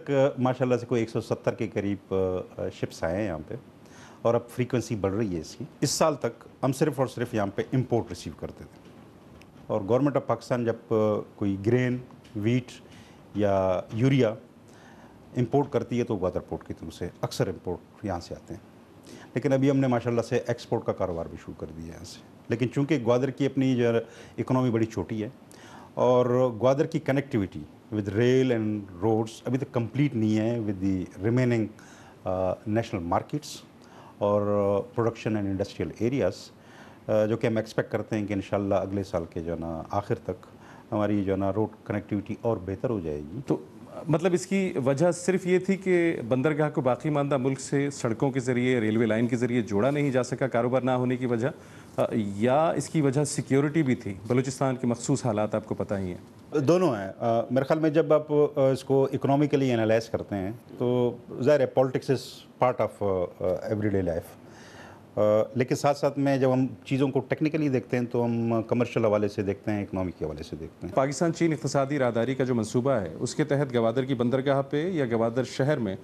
تک ماشاءاللہ سے کوئی 170 کے قریب شپس آئے ہیں یہاں پہ، اور اب فریکوینسی بڑھ رہی ہے اس کی۔ اس سال تک ہم صرف اور صرف یہاں پہ امپورٹ ریسیو کرتے تھے، اور گورنمنٹ آف پاکستان جب کوئی گرین، ویٹ یا یوریا امپورٹ کرتی ہے تو گوادر پورٹ کی طرف سے اکثر امپورٹ یہاں سے آتے ہیں، لیکن ابھی ہم نے ماشاءاللہ سے ایکسپورٹ کا کاروبار بھی شروع کر دیا ہے یہاں سے۔ لیکن چونکہ گوادر کی اپنی جو اکنامی بڑی چھوٹی ہے، اور گوادر کی connectivity with rail and roads ابھی تک کمپلیٹ نہیں ہے with the remaining national markets اور پروڈکشن اینڈ انڈسٹریل ایریاز، جو کہ ہم ایکسپیکٹ کرتے ہیں کہ انشاءاللہ اگلے سال کے جو ہے نا آخر تک ہماری جو ہے نا روڈ کنیکٹیویٹی اور بہتر ہو جائے گی۔ تو مطلب اس کی وجہ صرف یہ تھی کہ بندرگاہ کو باقی ماندہ ملک سے سڑکوں کے ذریعے، ریلوے لائن کے ذریعے جوڑا نہیں جا سکا کاروبار نہ ہونے کی وجہ، یا اس کی وجہ سیکیورٹی بھی تھی؟ بلوچستان کے مخصوص حالات آپ کو پتہ ہی ہیں۔ دونوں ہیں میرے خیال میں۔ جب آپ اس کو اکنامیکلی انالائز کرتے ہیں تو ظاہر ہے politics is part of every day life, لیکن ساتھ ساتھ میں جب ہم چیزوں کو ٹیکنیکلی دیکھتے ہیں تو ہم کمرشل حوالے سے دیکھتے ہیں، اکنامک کے حوالے سے دیکھتے ہیں۔ پاکستان چین اقتصادی راہداری کا جو منصوبہ ہے اس کے تحت گوادر کی بندرگاہ پہ یا گوادر شہر میں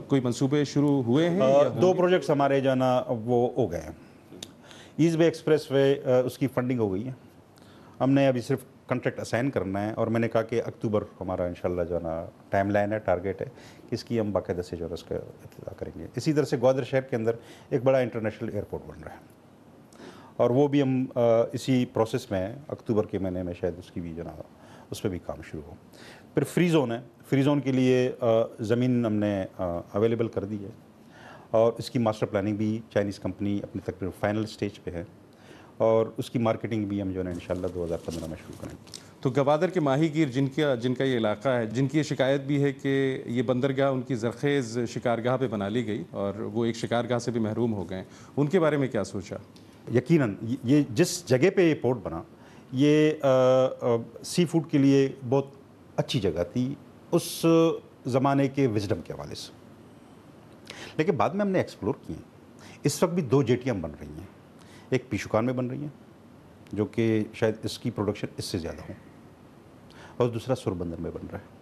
کوئی منصوبے شروع ہوئے ہیں یا دو پروجیکٹس ہمارے جو ہے نا وہ ہو گئے ہیں۔ ایسٹ وے ایکسپریس وے اس کی فنڈنگ ہو گئی ہے، ہم نے ابھی صرف کنٹریکٹ اسائن کرنا ہے، اور میں نے کہا کہ اکتوبر ہمارا انشاءاللہ جو ہے نا ٹائم لائن ہے، ٹارگیٹ ہے کہ اس کی ہم باقاعدہ سے جو ہے اس کا افتتاح کریں گے۔ اسی طرح سے گوادر شہر کے اندر ایک بڑا انٹرنیشنل ایئرپورٹ بن رہا ہے، اور وہ بھی ہم اسی پروسیس میں ہیں، اکتوبر کے مہینے میں شاید اس کی بھی جو ہے نا اس پہ بھی کام شروع ہو۔ پھر فری زون ہے، فری زون کے لیے زمین ہم نے اویلیبل کر دی ہے، اور اس کی ماسٹر پلاننگ بھی چائنیز کمپنی اپنی تقریباً فائنل سٹیج پہ ہے، اور اس کی مارکیٹنگ بھی ہم جو ہے نا انشاءاللہ 2015 میں شروع کریں گے۔ تو گوادر کے ماہی گیر جن کا یہ علاقہ ہے، جن کی یہ شکایت بھی ہے کہ یہ بندرگاہ ان کی زرخیز شکارگاہ پہ بنا لی گئی اور وہ ایک شکارگاہ سے بھی محروم ہو گئے، ان کے بارے میں کیا سوچا؟ یقیناً یہ جس جگہ پہ یہ پورٹ بنا، یہ سی فوڈ کے لیے بہت اچھی جگہ تھی اس زمانے کے وزڈم کے حوالے سے، لیکن بعد میں ہم نے ایکسپلور کی ہیں۔ اس وقت بھی 2 جیٹیاں بن رہی ہیں، ایک پیشوکان میں بن رہی ہیں جو کہ شاید اس کی پروڈکشن اس سے زیادہ ہو، اور دوسرا سور بندر میں بن رہا ہے۔